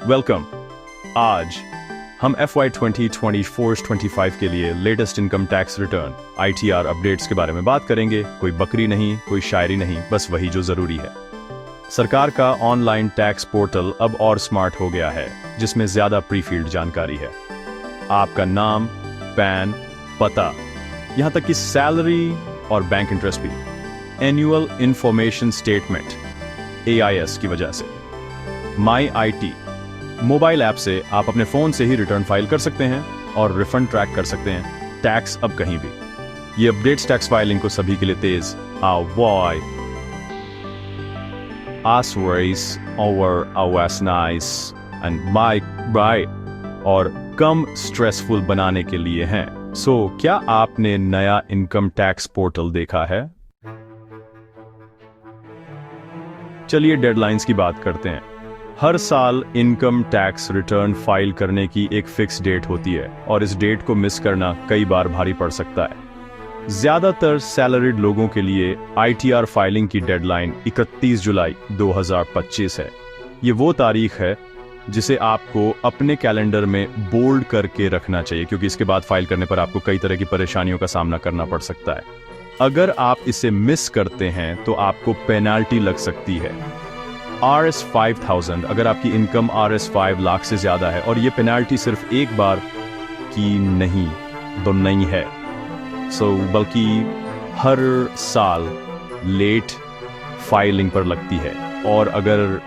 Welcome. आज हम FY 2024-25 के लिए latest income tax return ITR updates के बारे में बात करेंगे। कोई बकरी नहीं, कोई शायरी नहीं, बस वही जो जरूरी है। सरकार का ऑनलाइन टैक्स पोर्टल अब और स्मार्ट हो गया है, जिसमें ज्यादा प्रीफील्ड जानकारी है। आपका नाम, पैन, पता, यहां तक कि सैलरी और बैंक इंटरेस्ट भी। एनुअल इंफॉर्मेशन स्टेटमेंट AIS की वजह से। माई IT मोबाइल ऐप से आप अपने फोन से ही रिटर्न फाइल कर सकते हैं और रिफंड ट्रैक कर सकते हैं। टैक्स अब कहीं भी। ये अपडेट्स टैक्स फाइलिंग को सभी के लिए तेज, और कम स्ट्रेसफुल बनाने के लिए हैं। सो क्या आपने नया इनकम टैक्स पोर्टल देखा है? चलिए डेडलाइंस की बात करते हैं। हर साल इनकम टैक्स रिटर्न फाइल करने की एक फिक्स डेट होती है और इस डेट को मिस करना कई बार भारी पड़ सकता है। ज्यादातर सैलरीड लोगों के लिए ITR फाइलिंग की डेडलाइन 31 जुलाई 2025 है। ये वो तारीख है जिसे आपको अपने कैलेंडर में बोल्ड करके रखना चाहिए, क्योंकि इसके बाद फाइल करने पर आपको कई तरह की परेशानियों का सामना करना पड़ सकता है। अगर आप इसे मिस करते हैं तो आपको पेनाल्टी लग सकती है। RS 5000 अगर आपकी इनकम RS 5 लाख से ज्यादा है, और ये पेनाल्टी सिर्फ एक बार की नहीं है, बल्कि हर साल लेट फाइलिंग पर लगती है। और अगर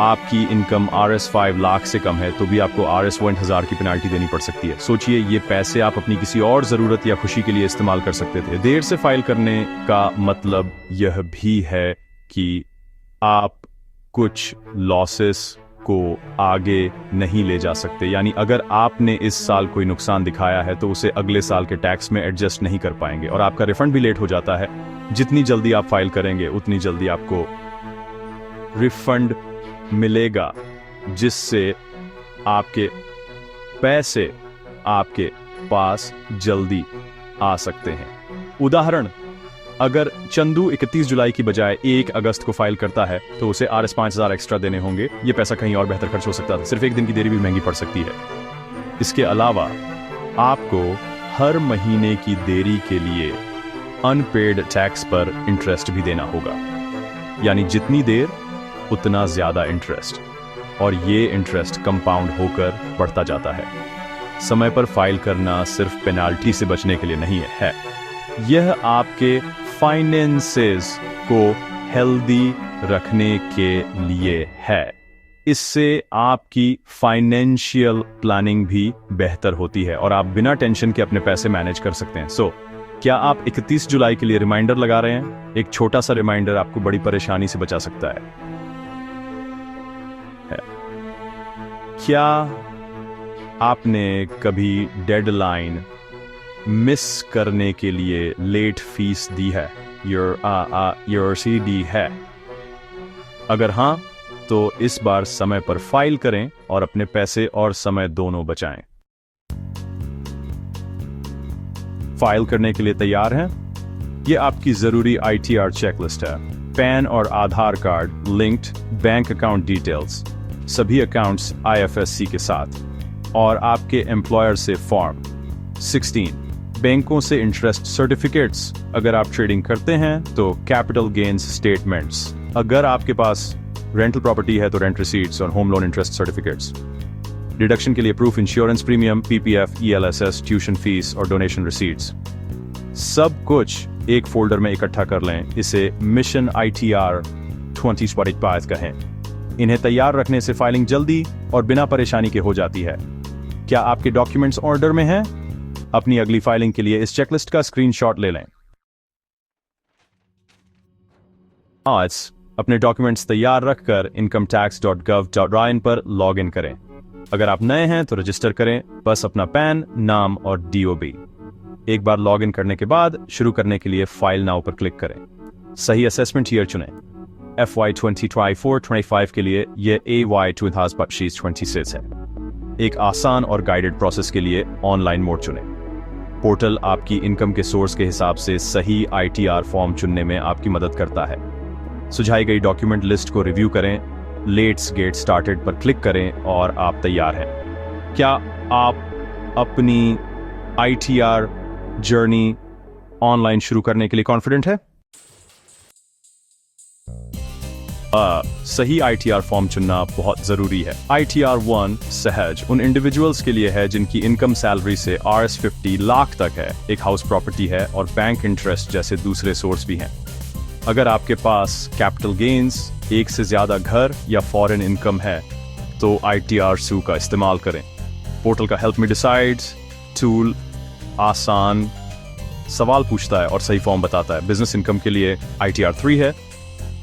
आपकी इनकम RS 5 लाख से कम है तो भी आपको RS 1000 की पेनाल्टी देनी पड़ सकती है। सोचिए, ये पैसे आप अपनी किसी और जरूरत या खुशी के लिए इस्तेमाल कर सकते थे। देर से फाइल करने का मतलब यह भी है कि आप कुछ लॉसेस को आगे नहीं ले जा सकते। यानी अगर आपने इस साल कोई नुकसान दिखाया है तो उसे अगले साल के टैक्स में एडजस्ट नहीं कर पाएंगे, और आपका रिफंड भी लेट हो जाता है। जितनी जल्दी आप फाइल करेंगे उतनी जल्दी आपको रिफंड मिलेगा, जिससे आपके पैसे आपके पास जल्दी आ सकते हैं। उदाहरण, अगर चंदू 31 जुलाई की बजाय 1 अगस्त को फाइल करता है तो उसे RS 5000 एक्स्ट्रा देने होंगे। ये पैसा कहीं और बेहतर खर्च हो सकता था। सिर्फ एक दिन की देरी भी महंगी पड़ सकती है। इसके अलावा आपको हर महीने की देरी के लिए अनपेड टैक्स पर इंटरेस्ट भी देना होगा। यानी जितनी देर उतना ज्यादा इंटरेस्ट, और ये इंटरेस्ट कंपाउंड होकर बढ़ता जाता है। समय पर फाइल करना सिर्फ पेनाल्टी से बचने के लिए नहीं है, यह आपके फाइनेंसेस को हेल्दी रखने के लिए है। इससे आपकी फाइनेंशियल प्लानिंग भी बेहतर होती है और आप बिना टेंशन के अपने पैसे मैनेज कर सकते हैं। क्या आप 31 जुलाई के लिए रिमाइंडर लगा रहे हैं? एक छोटा सा रिमाइंडर आपको बड़ी परेशानी से बचा सकता है। क्या आपने कभी डेडलाइन मिस करने के लिए लेट फीस दी है, योर CD है? अगर हां, तो इस बार समय पर फाइल करें और अपने पैसे और समय दोनों बचाएं। फाइल करने के लिए तैयार हैं? यह आपकी जरूरी ITR चेकलिस्ट है। पैन और Aadhaar card linked, bank account details, सभी अकाउंट्स IFSC के साथ, और आपके एम्प्लॉयर से फॉर्म 16, बैंकों से इंटरेस्ट सर्टिफिकेट्स, अगर आप ट्रेडिंग करते हैं तो कैपिटल गेन्स स्टेटमेंट्स, अगर आपके पास रेंटल प्रॉपर्टी है तो रेंट रिसीट्स और home loan interest certificates, deduction के लिए proof insurance premium, PPF, ELSS, tuition fees और डोनेशन रिसीट्स। सब कुछ एक फोल्डर में इकट्ठा कर लें। इसे मिशन ITR 2025 कहें। इन्हें तैयार रखने से फाइलिंग जल्दी और बिना परेशानी के हो जाती है। क्या आपके डॉक्यूमेंट्स ऑर्डर में हैं? अपनी अगली फाइलिंग के लिए इस चेकलिस्ट का स्क्रीनशॉट ले लें। आज अपने डॉक्यूमेंट्स तैयार रखकर incometax.gov.in पर लॉग इन करें। अगर आप नए हैं तो रजिस्टर करें, बस अपना पैन, नाम और DOB। एक बार लॉग इन करने के बाद शुरू करने के लिए फाइल नाउ पर क्लिक करें। सही असेसमेंट ईयर चुनें। FY 2024-25 के लिए यह AY 2025-26 है। एक आसान और गाइडेड प्रोसेस के लिए ऑनलाइन मोड चुनें। पोर्टल आपकी इनकम के सोर्स के हिसाब से सही ITR फॉर्म चुनने में आपकी मदद करता है। सुझाई गई डॉक्यूमेंट लिस्ट को रिव्यू करें लेट्स गेट स्टार्टेड पर क्लिक करें और आप तैयार हैं। क्या आप अपनी ITR जर्नी ऑनलाइन शुरू करने के लिए कॉन्फिडेंट है? सही ITR फॉर्म चुनना बहुत जरूरी है। ITR 1 सहज उन इंडिविजुअल्स के लिए है जिनकी इनकम सैलरी से Rs50 लाख तक है, एक हाउस प्रॉपर्टी है और बैंक इंटरेस्ट जैसे दूसरे सोर्स भी हैं। अगर आपके पास कैपिटल गेन्स, एक से ज्यादा घर या फॉरेन इनकम है तो ITR 2 का इस्तेमाल करें। पोर्टल का हेल्प मी डिसाइड्स टूल आसान सवाल पूछता है और सही फॉर्म बताता है। बिजनेस इनकम के लिए ITR 3 है,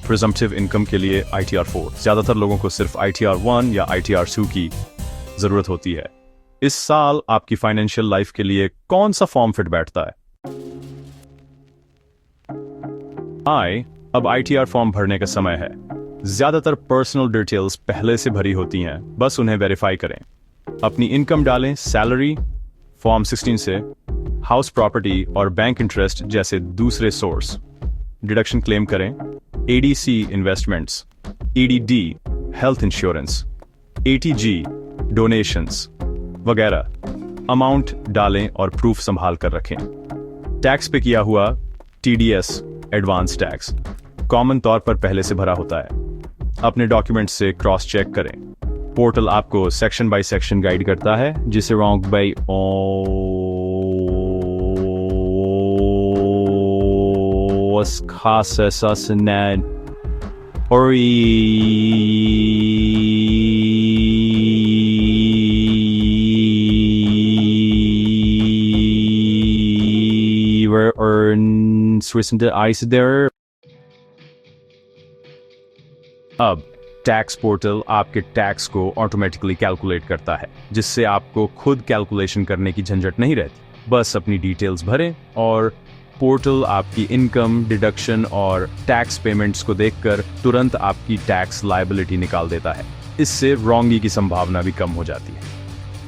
प्रिजम्पटिव इनकम के लिए ITR 4। ज्यादातर लोगों को सिर्फ ITR 1 या ITR 2 की जरूरत होती है। इस साल आपकी फाइनेंशियल लाइफ के लिए कौन सा फॉर्म फिट बैठता है? अब ITR फॉर्म भरने का समय है। ज्यादातर पर्सनल डिटेल्स पहले से भरी होती हैं, बस उन्हें वेरीफाई करें। अपनी इनकम डालें, सैलरी, फॉर्म 16 से, हाउस प्रॉपर्टी और बैंक इंटरेस्ट जैसे दूसरे सोर्स। डिडक्शन क्लेम करें, ADC investments, EDD health insurance, ATG donations वगैरह। अमाउंट डालें और प्रूफ संभाल कर रखें। टैक्स पे किया हुआ TDS एडवांस टैक्स कॉमन तौर पर पहले से भरा होता है। अपने डॉक्यूमेंट्स से क्रॉस चेक करें। पोर्टल आपको सेक्शन बाय सेक्शन गाइड करता है, जिसे रॉन्ग बाय खास और अब टैक्स पोर्टल आपके टैक्स को ऑटोमेटिकली कैलकुलेट करता है, जिससे आपको खुद कैलकुलेशन करने की झंझट नहीं रहती। बस अपनी डिटेल्स भरें और पोर्टल आपकी इनकम, डिडक्शन और टैक्स पेमेंट्स को देखकर तुरंत आपकी टैक्स लायबिलिटी निकाल देता है। इससे रॉन्गी की संभावना भी कम हो जाती है।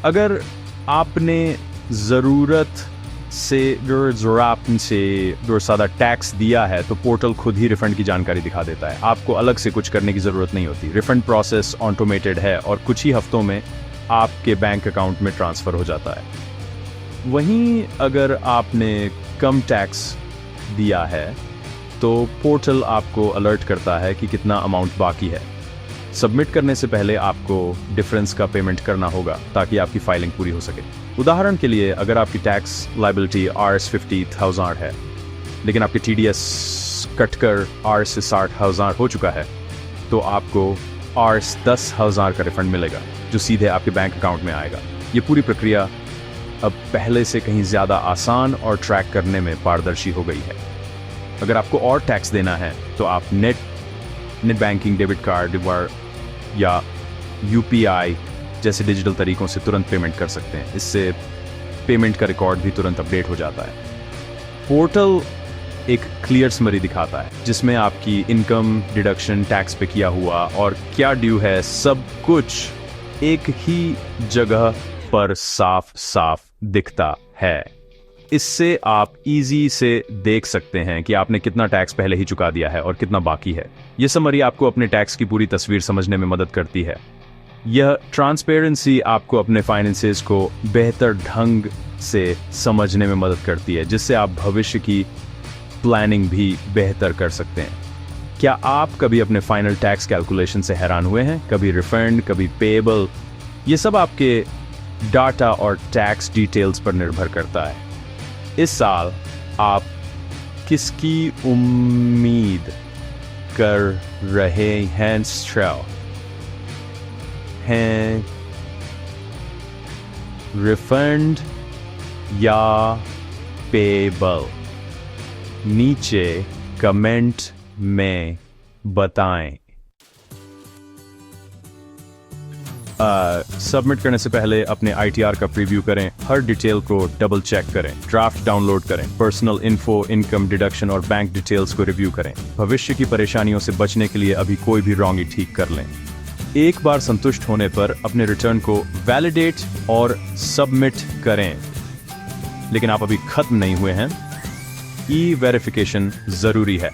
अगर आपने ज़रूरत से ज़्यादा टैक्स दिया है तो पोर्टल खुद ही रिफंड की जानकारी दिखा देता है। आपको अलग से कुछ करने की ज़रूरत नहीं होती। रिफंड प्रोसेस ऑटोमेटेड है और कुछ ही हफ्तों में आपके बैंक अकाउंट में ट्रांसफ़र हो जाता है। वहीं अगर आपने कम टैक्स दिया है तो पोर्टल आपको अलर्ट करता है कि कितना अमाउंट बाकी है। सबमिट करने से पहले आपको डिफरेंस का पेमेंट करना होगा ताकि आपकी फाइलिंग पूरी हो सके। उदाहरण के लिए, अगर आपकी टैक्स लायबिलिटी Rs50,000 है लेकिन आपके TDS कटकर Rs60,000 हो चुका है तो आपको Rs10,000 का रिफंड मिलेगा, जो सीधे आपके बैंक अकाउंट में आएगा। ये पूरी प्रक्रिया अब पहले से कहीं ज़्यादा आसान और ट्रैक करने में पारदर्शी हो गई है। अगर आपको और टैक्स देना है तो आप नेट बैंकिंग, डेबिट कार्ड या UPI जैसे डिजिटल तरीकों से तुरंत पेमेंट कर सकते हैं। इससे पेमेंट का रिकॉर्ड भी तुरंत अपडेट हो जाता है। पोर्टल एक क्लियर समरी दिखाता है जिसमें आपकी इनकम, डिडक्शन, टैक्स पे किया हुआ और क्या ड्यू है, सब कुछ एक ही जगह पर साफ साफ दिखता है। इससे आप इजी से देख सकते हैं कि आपने कितना टैक्स पहले ही चुका दिया है और कितना बाकी है। यह समरी आपको अपने टैक्स की पूरी तस्वीर समझने में मदद करती है। यह ट्रांसपेरेंसी आपको अपने फाइनेंसेस को बेहतर ढंग से समझने में मदद करती है, जिससे आप भविष्य की प्लानिंग भी बेहतर कर सकते हैं। क्या आप कभी अपने फाइनल टैक्स कैलकुलेशन से हैरान हुए हैं? कभी रिफंड, कभी पेएबल? ये सब आपके डाटा और टैक्स डिटेल्स पर निर्भर करता है। इस साल आप किसकी उम्मीद कर रहे हैं? रिफंड या पेएबल? नीचे कमेंट में बताएं। सबमिट करने से पहले अपने ITR का प्रीव्यू करें। हर डिटेल को डबल चेक करें। ड्राफ्ट डाउनलोड करें। पर्सनल इन्फो, इनकम, डिडक्शन और बैंक डिटेल्स को रिव्यू करें। भविष्य की परेशानियों से बचने के लिए अभी कोई भी रॉन्गी ठीक कर लें। एक बार संतुष्ट होने पर अपने रिटर्न को वैलिडेट और सबमिट करें। लेकिन आप अभी खत्म नहीं हुए हैं। ई-वेरिफिकेशन जरूरी है।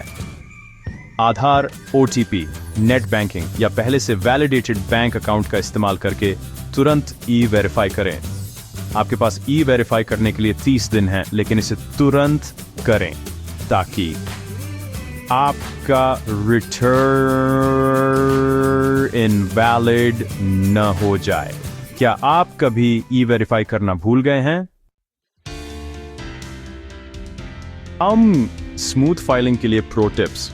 आधार, OTP, नेट बैंकिंग या पहले से वैलिडेटेड बैंक अकाउंट का इस्तेमाल करके तुरंत ई-वेरीफाई करें। आपके पास ई-वेरीफाई करने के लिए 30 दिन हैं, लेकिन इसे तुरंत करें ताकि आपका रिटर्न इनवैलिड न हो जाए। क्या आप कभी ई-वेरीफाई करना भूल गए हैं? स्मूथ फाइलिंग के लिए प्रो टिप्स।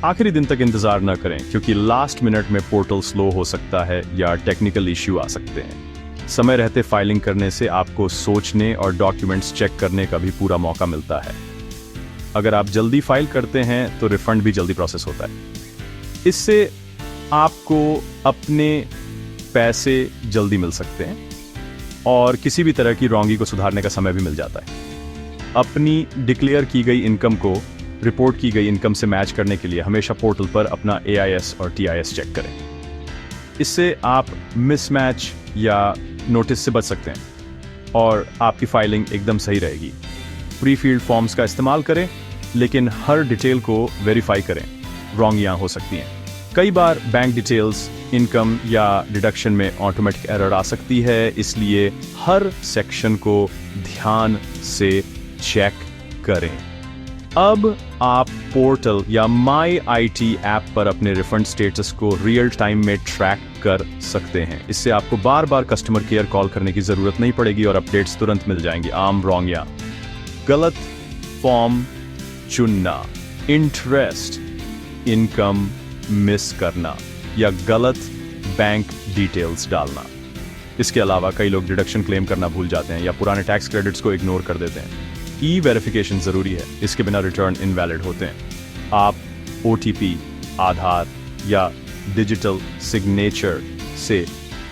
आखिरी दिन तक इंतजार न करें, क्योंकि लास्ट मिनट में पोर्टल स्लो हो सकता है या टेक्निकल इश्यू आ सकते हैं। समय रहते फाइलिंग करने से आपको सोचने और डॉक्यूमेंट्स चेक करने का भी पूरा मौका मिलता है। अगर आप जल्दी फाइल करते हैं तो रिफंड भी जल्दी प्रोसेस होता है। इससे आपको अपने पैसे जल्दी मिल सकते हैं और किसी भी तरह की रॉन्गी को सुधारने का समय भी मिल जाता है। अपनी डिक्लेयर की गई इनकम को रिपोर्ट की गई इनकम से मैच करने के लिए हमेशा पोर्टल पर अपना AIS और TIS चेक करें। इससे आप मिसमैच या नोटिस से बच सकते हैं और आपकी फाइलिंग एकदम सही रहेगी। प्री फील्ड फॉर्म्स का इस्तेमाल करें, लेकिन हर डिटेल को वेरीफाई करें, रॉन्गियां हो सकती हैं। कई बार बैंक डिटेल्स, इनकम या डिडक्शन में ऑटोमेटिक एरर आ सकती है, इसलिए हर सेक्शन को ध्यान से चेक करें। अब आप पोर्टल या माई IT ऐप पर अपने रिफंड स्टेटस को रियल टाइम में ट्रैक कर सकते हैं। इससे आपको बार बार कस्टमर केयर कॉल करने की जरूरत नहीं पड़ेगी और अपडेट्स तुरंत मिल जाएंगी। आम रॉन्गियां: गलत फॉर्म चुनना, इंटरेस्ट इनकम मिस करना या गलत बैंक डिटेल्स डालना। इसके अलावा कई लोग डिडक्शन क्लेम करना भूल जाते हैं या पुराने टैक्स क्रेडिट्स को इग्नोर कर देते हैं। ई-वेरिफिकेशन जरूरी है, इसके बिना रिटर्न इनवैलिड होते हैं। आप OTP, आधार या डिजिटल सिग्नेचर से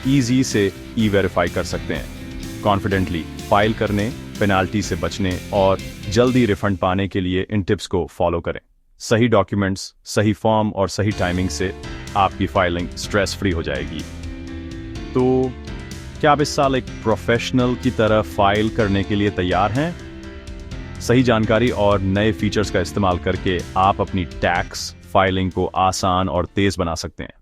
इजी से ई-वेरीफाई कर सकते हैं। कॉन्फिडेंटली फाइल करने, पेनाल्टी से बचने और जल्दी रिफंड पाने के लिए इन टिप्स को फॉलो करें। सही डॉक्यूमेंट्स, सही फॉर्म और सही टाइमिंग से आपकी फाइलिंग स्ट्रेस फ्री हो जाएगी। तो क्या आप इस साल एक प्रोफेशनल की तरह फाइल करने के लिए तैयार हैं? सही जानकारी और नए फीचर्स का इस्तेमाल करके आप अपनी टैक्स फाइलिंग को आसान और तेज बना सकते हैं।